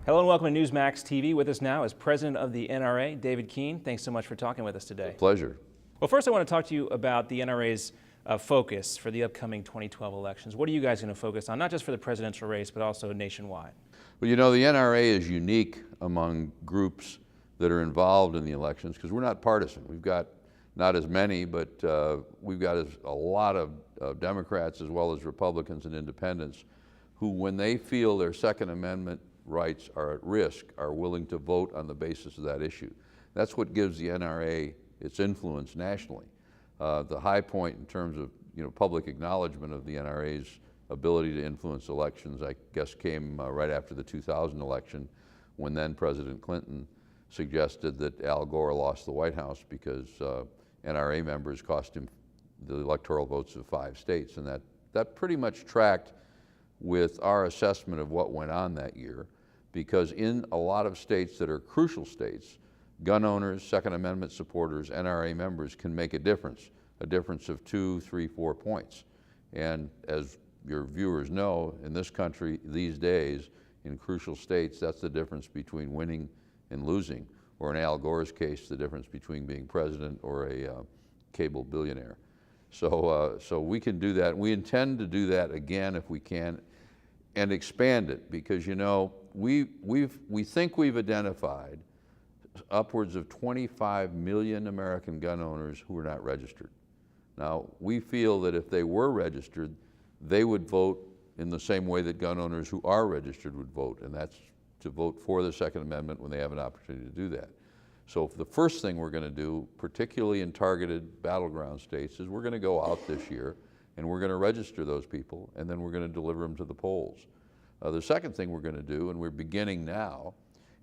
Hello and welcome to Newsmax TV. With us now is President of the NRA, David Keene. Thanks so much for talking with us today. Pleasure. Well, first I want to talk to you about the NRA's focus for the upcoming 2012 elections. What are you guys going to focus on, not just for the presidential race, but also nationwide? Well, you know, the NRA is unique among groups that are involved in the elections because we're not partisan. We've got not as many, but we've got a lot of Democrats as well as Republicans and independents who, when they feel their Second Amendment rights are at risk, are willing to vote on the basis of that issue. That's what gives the NRA its influence nationally. The high point in terms of public acknowledgement of the NRA's ability to influence elections, I guess, came right after the 2000 election, when then President Clinton suggested that Al Gore lost the White House because NRA members cost him the electoral votes of 5 states, and that pretty much tracked with our assessment of what went on that year, because in a lot of states that are crucial states, gun owners, Second Amendment supporters, NRA members can make a difference of 2, 3, 4 points. And as your viewers know, in this country these days, in crucial states, that's the difference between winning and losing, or in Al Gore's case, the difference between being president or a cable billionaire. So we can do that. We intend to do that again if we can, and expand it, because we think we've identified upwards of 25 million American gun owners who are not registered. Now, we feel that if they were registered, they would vote in the same way that gun owners who are registered would vote, and that's to vote for the Second Amendment when they have an opportunity to do that. So the first thing we're going to do, particularly in targeted battleground states, is we're going to go out this year and we're going to register those people, and then we're going to deliver them to the polls. The second thing we're going to do, and we're beginning now,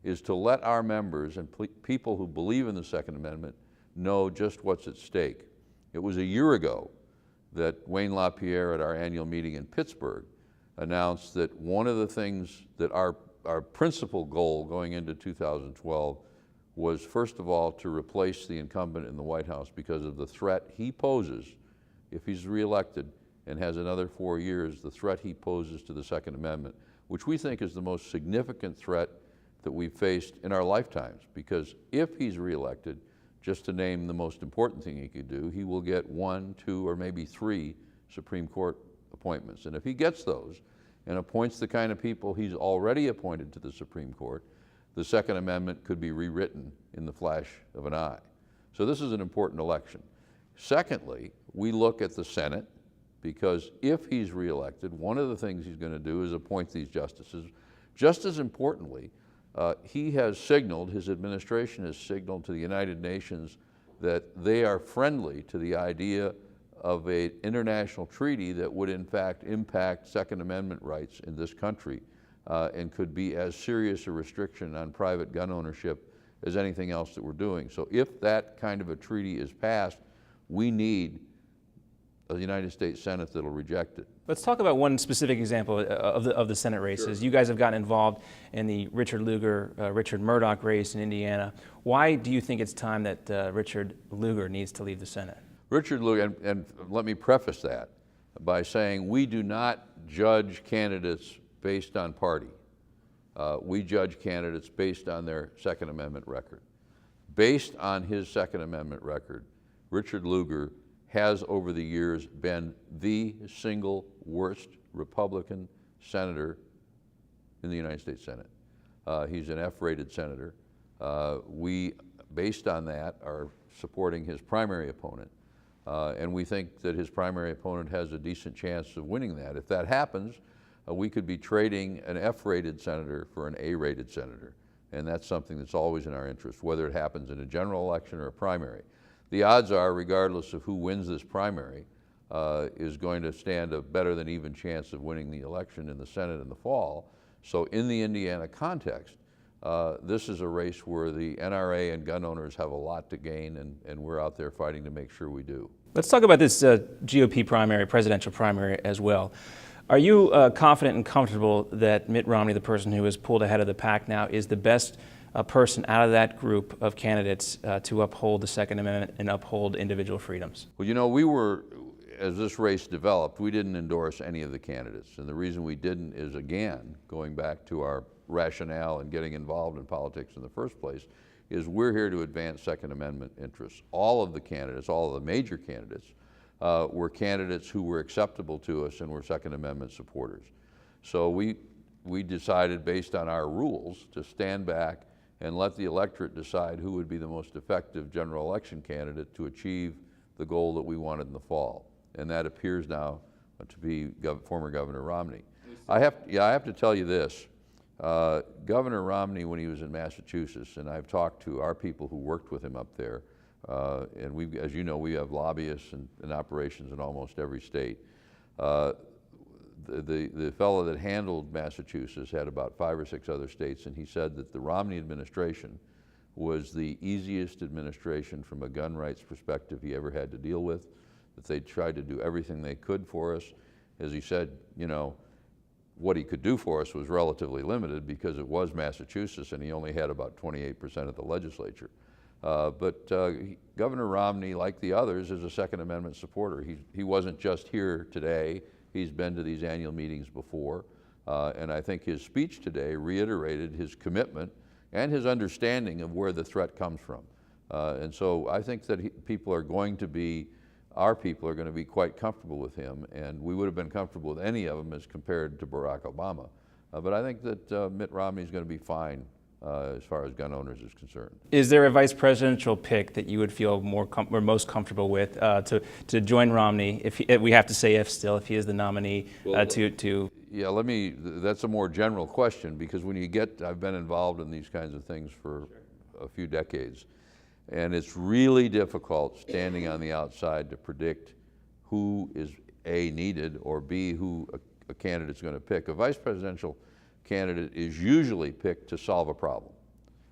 is to let our members and people who believe in the Second Amendment know just what's at stake. It was a year ago that Wayne LaPierre at our annual meeting in Pittsburgh announced that one of the things that our principal goal going into 2012 was, first of all, to replace the incumbent in the White House because of the threat he poses if he's reelected and has another 4 years, the threat he poses to the Second Amendment, which we think is the most significant threat that we've faced in our lifetimes. Because if he's reelected, just to name the most important thing he could do, he will get 1, 2, or maybe 3 Supreme Court appointments. And if he gets those and appoints the kind of people he's already appointed to the Supreme Court, the Second Amendment could be rewritten in the flash of an eye. So this is an important election. Secondly, we look at the Senate, because if he's reelected, one of the things he's going to do is appoint these justices. Just as importantly, he has signaled, his administration has signaled to the United Nations that they are friendly to the idea of an international treaty that would in fact impact Second Amendment rights in this country and could be as serious a restriction on private gun ownership as anything else that we're doing. So if that kind of a treaty is passed, we need a United States Senate that'll reject it. Let's talk about one specific example of the Senate races. Sure. You guys have gotten involved in the Richard Luger, Richard Murdoch race in Indiana. Why do you think it's time that Richard Luger needs to leave the Senate? Richard Luger, and let me preface that by saying we do not judge candidates based on party. We judge candidates based on their Second Amendment record. Based on his Second Amendment record, Richard Luger has over the years been the single worst Republican senator in the United States Senate. He's an F-rated senator. We, based on that, are supporting his primary opponent. And we think that his primary opponent has a decent chance of winning that. If that happens, we could be trading an F-rated senator for an A-rated senator. And that's something that's always in our interest, whether it happens in a general election or a primary. The odds are, regardless of who wins this primary, is going to stand a better than even chance of winning the election in the Senate in the fall. So in the Indiana context, this is a race where the NRA and gun owners have a lot to gain, and we're out there fighting to make sure we do. Let's talk about this GOP primary, presidential primary as well. Are you confident and comfortable that Mitt Romney, the person who has pulled ahead of the pack now, is the best person out of that group of candidates to uphold the Second Amendment and uphold individual freedoms? Well, we were, as this race developed, we didn't endorse any of the candidates. And the reason we didn't is, again, going back to our rationale and getting involved in politics in the first place, is we're here to advance Second Amendment interests. All of the candidates, all of the major candidates, were candidates who were acceptable to us and were Second Amendment supporters. So we decided, based on our rules, to stand back and let the electorate decide who would be the most effective general election candidate to achieve the goal that we wanted in the fall. And that appears now to be former Governor Romney. I have to tell you this. Governor Romney, when he was in Massachusetts, and I've talked to our people who worked with him up there, and we, as you know, we have lobbyists and operations in almost every state. The fellow that handled Massachusetts had about 5 or 6 other states, and he said that the Romney administration was the easiest administration from a gun rights perspective he ever had to deal with, that they tried to do everything they could for us. As he said, you know, what he could do for us was relatively limited because it was Massachusetts and he only had about 28% of the legislature. Governor Romney, like the others, is a Second Amendment supporter. He wasn't just here today. He's been to these annual meetings before. And I think his speech today reiterated his commitment and his understanding of where the threat comes from. And so I think that our people are going to be quite comfortable with him, and we would have been comfortable with any of them as compared to Barack Obama. But I think that Mitt Romney is going to be fine as far as gun owners is concerned. Is there a vice presidential pick that you would feel or most comfortable with to join Romney, if we have to say if he is the nominee, Yeah, that's a more general question, because I've been involved in these kinds of things for a few decades, and it's really difficult standing on the outside to predict who is A, needed, or B, who a candidate's going to pick. A vice presidential candidate is usually picked to solve a problem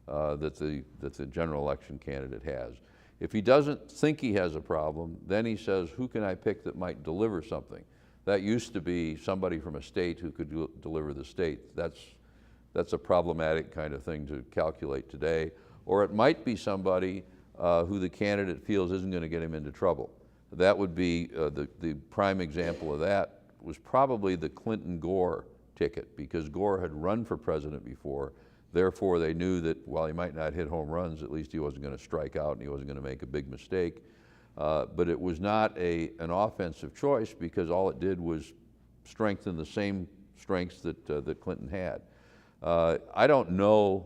that the general election candidate has. If he doesn't think he has a problem, then he says, who can I pick that might deliver something? That used to be somebody from a state who could deliver the state. That's a problematic kind of thing to calculate today. Or it might be somebody who the candidate feels isn't going to get him into trouble. That would be, the prime example of that was probably the Clinton-Gore ticket, because Gore had run for president before. Therefore, they knew that while he might not hit home runs, at least he wasn't going to strike out and he wasn't going to make a big mistake. But it was not an offensive choice, because all it did was strengthen the same strengths that Clinton had. I don't know,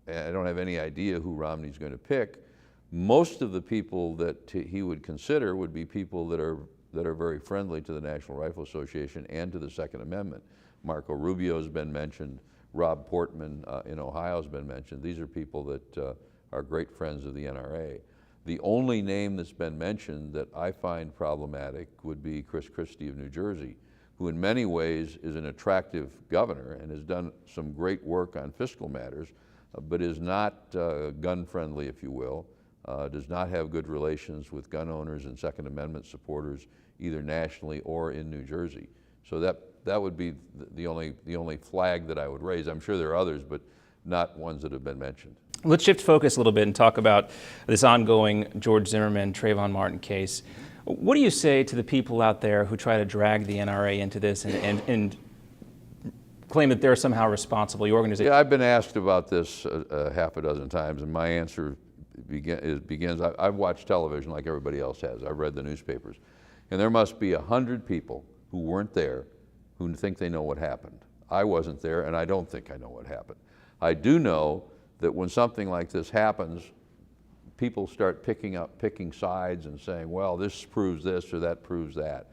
I don't have any idea who Romney's going to pick. Most of the people that he would consider would be people that are very friendly to the National Rifle Association and to the Second Amendment. Marco Rubio's been mentioned. Rob Portman in Ohio has been mentioned. These are people that are great friends of the NRA. The only name that's been mentioned that I find problematic would be Chris Christie of New Jersey, who in many ways is an attractive governor and has done some great work on fiscal matters, but is not gun-friendly, if you will, does not have good relations with gun owners and Second Amendment supporters, either nationally or in New Jersey. So that would be the only flag that I would raise. I'm sure there are others, but not ones that have been mentioned. Let's shift focus a little bit and talk about this ongoing George Zimmerman, Trayvon Martin case. What do you say to the people out there who try to drag the NRA into this and claim that they're somehow responsible, the organization? Yeah, I've been asked about this half a dozen times, and my answer begins, I've watched television like everybody else has. I've read the newspapers. And there must be 100 people who weren't there who think they know what happened. I wasn't there, and I don't think I know what happened. I do know that when something like this happens, people start picking sides and saying, well, this proves this or that proves that.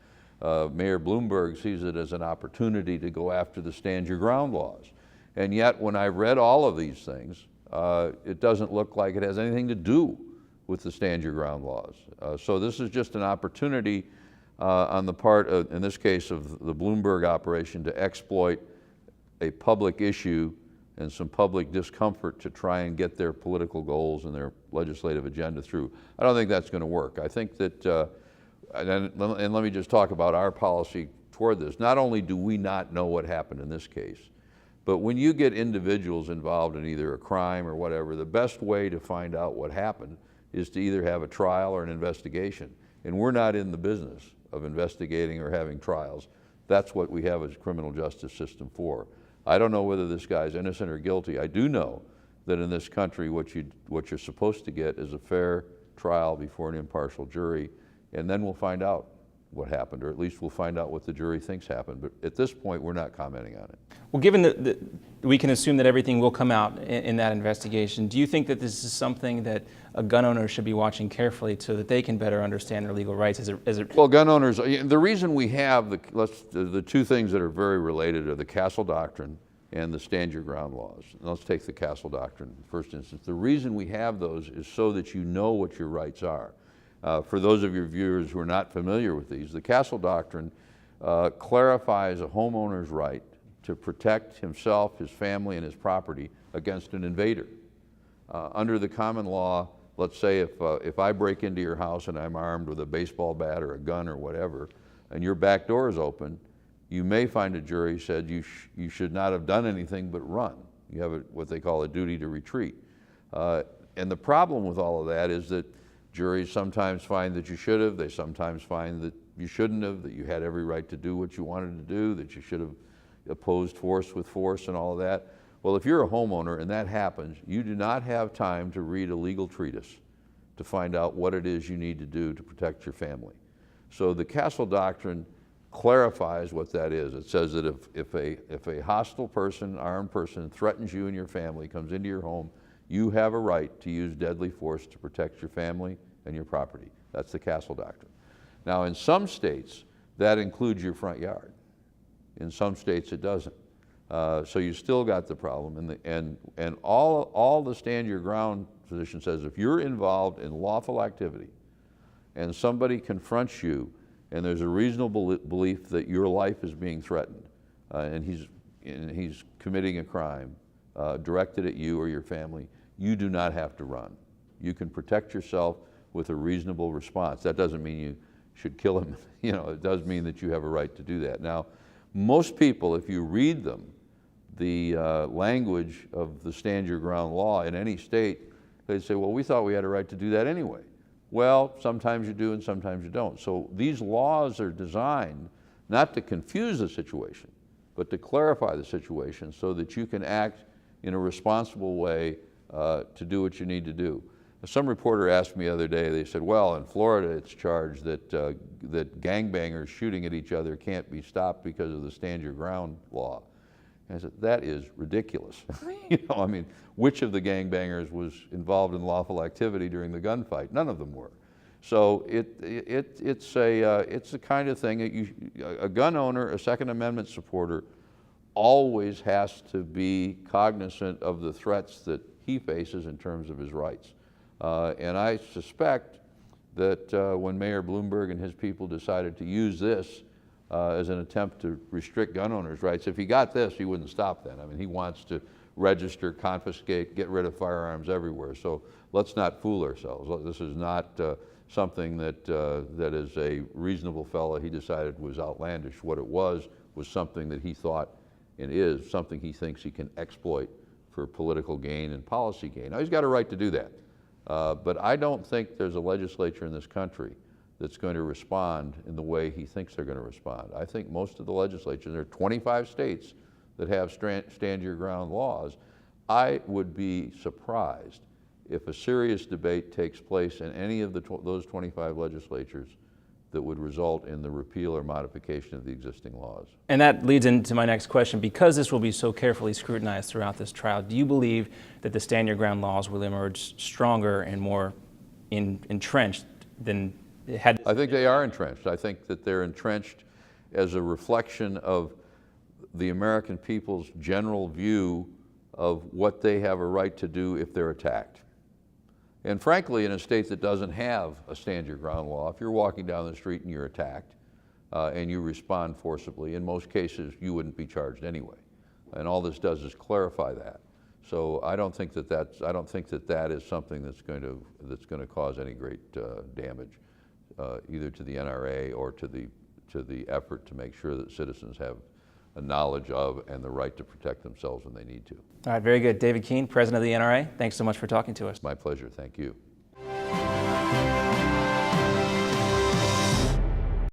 Mayor Bloomberg sees it as an opportunity to go after the stand your ground laws. And yet, when I read all of these things, it doesn't look like it has anything to do with the stand your ground laws. So this is just an opportunity on the part of, in this case, of the Bloomberg operation to exploit a public issue and some public discomfort to try and get their political goals and their legislative agenda through. I don't think that's going to work. I think that, and let me just talk about our policy toward this. Not only do we not know what happened in this case, but when you get individuals involved in either a crime or whatever, the best way to find out what happened is to either have a trial or an investigation. And we're not in the business of investigating or having trials. That's what we have a criminal justice system for. I don't know whether this guy's innocent or guilty. I do know that in this country what you're supposed to get is a fair trial before an impartial jury, and then we'll find out what happened, or at least we'll find out what the jury thinks happened. But at this point, we're not commenting on it. Well, given that we can assume that everything will come out in that investigation, do you think that this is something that a gun owner should be watching carefully so that they can better understand their legal rights? Well, gun owners, the reason we have the two things that are very related are the Castle Doctrine and the Stand Your Ground laws. Let's take the Castle Doctrine in the first instance. The reason we have those is so that you know what your rights are. For those of your viewers who are not familiar with these, the Castle Doctrine clarifies a homeowner's right to protect himself, his family, and his property against an invader. Under the common law, let's say if I break into your house and I'm armed with a baseball bat or a gun or whatever, and your back door is open, you may find a jury said you should not have done anything but run. You have what they call a duty to retreat. And the problem with all of that is that juries sometimes find that you should have, they sometimes find that you shouldn't have, that you had every right to do what you wanted to do, that you should have opposed force with force and all of that. Well, if you're a homeowner and that happens, you do not have time to read a legal treatise to find out what it is you need to do to protect your family. So the Castle Doctrine clarifies what that is. It says that if a hostile person, armed person, threatens you and your family, comes into your home, you have a right to use deadly force to protect your family and your property. That's the Castle Doctrine. Now, in some states, that includes your front yard. In some states, it doesn't. So you still got the problem. And all the Stand Your Ground position says, if you're involved in lawful activity and somebody confronts you and there's a reasonable belief that your life is being threatened and he's committing a crime directed at you or your family, you do not have to run. You can protect yourself with a reasonable response. That doesn't mean you should kill him. You know, it does mean that you have a right to do that. Now, most people, if you read them, the language of the Stand Your Ground law in any state, they'd say, well, we thought we had a right to do that anyway. Well, sometimes you do and sometimes you don't. So these laws are designed not to confuse the situation, but to clarify the situation so that you can act in a responsible way to do what you need to do. Some reporter asked me the other day, they said, well, in Florida it's charged that gangbangers shooting at each other can't be stopped because of the Stand Your Ground law. And I said, that is ridiculous. You know, I mean, which of the gangbangers was involved in lawful activity during the gunfight? None of them were. So it's a kind of thing that a gun owner, a Second Amendment supporter, always has to be cognizant of the threats that he faces in terms of his rights. And I suspect that when Mayor Bloomberg and his people decided to use this as an attempt to restrict gun owners' rights, if he got this, he wouldn't stop that. I mean, he wants to register, confiscate, get rid of firearms everywhere. So let's not fool ourselves. This is not something that is a reasonable fellow he decided was outlandish. What it was something that he thought and is something he thinks he can exploit for political gain and policy gain. Now, he's got a right to do that. But I don't think there's a legislature in this country that's going to respond in the way he thinks they're going to respond. I think most of the legislature, there are 25 states that have Stand Your Ground laws. I would be surprised if a serious debate takes place in any of those 25 legislatures that would result in the repeal or modification of the existing laws. And that leads into my next question. Because this will be so carefully scrutinized throughout this trial, do you believe that the Stand Your Ground laws will emerge stronger and more entrenched than it had? I think they are entrenched. I think that they're entrenched as a reflection of the American people's general view of what they have a right to do if they're attacked. And frankly, in a state that doesn't have a Stand Your Ground law, if you're walking down the street and you're attacked and you respond forcibly, in most cases you wouldn't be charged anyway. And all this does is clarify that. So I don't think that that is something that's going to cause any great damage, either to the NRA or to the effort to make sure that citizens have a knowledge of and the right to protect themselves when they need to. All right, very good. David Keene, President of the NRA, thanks so much for talking to us. My pleasure, thank you.